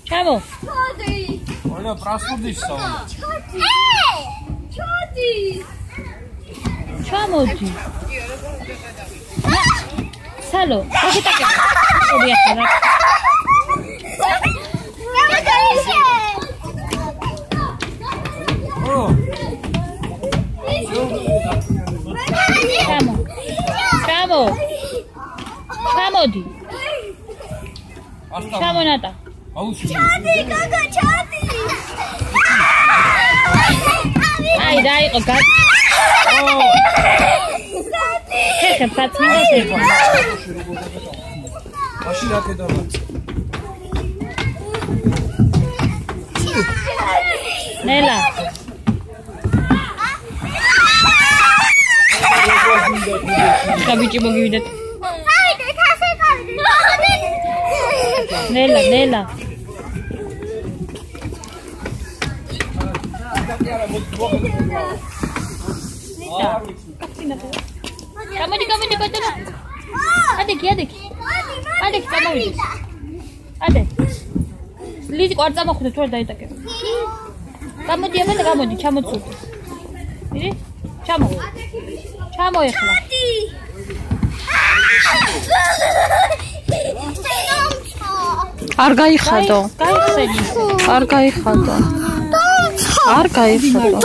ჩამო. Оля, просудишь сама. ჩოდი. ჩამოდი. სალო, აკეთე. ობი ახლა. Chamo. Chamodi. Chamonata. ჩოდი, გოგო, ჩოდი. Ai, dai, okay. ხეხე ფაცმინდა შეხო. მაშინ რა კედავა? ნელა. კაბიჭი მოგივიდეთ. აიდე, თასე გავიდე. ნელა, ნელა. Kamu di kotona. Adeki. Adeki tamavidi. Ade. Lizi qarca moxda თوار დაიტაკე. Გამოდი აბა და გამოდი, ჩამოცუ. იდე? ჩამო. ჩამო ეხლა. არ გაიხადო. გაიხსენი. არ გაიხადო. არ გაიხადო.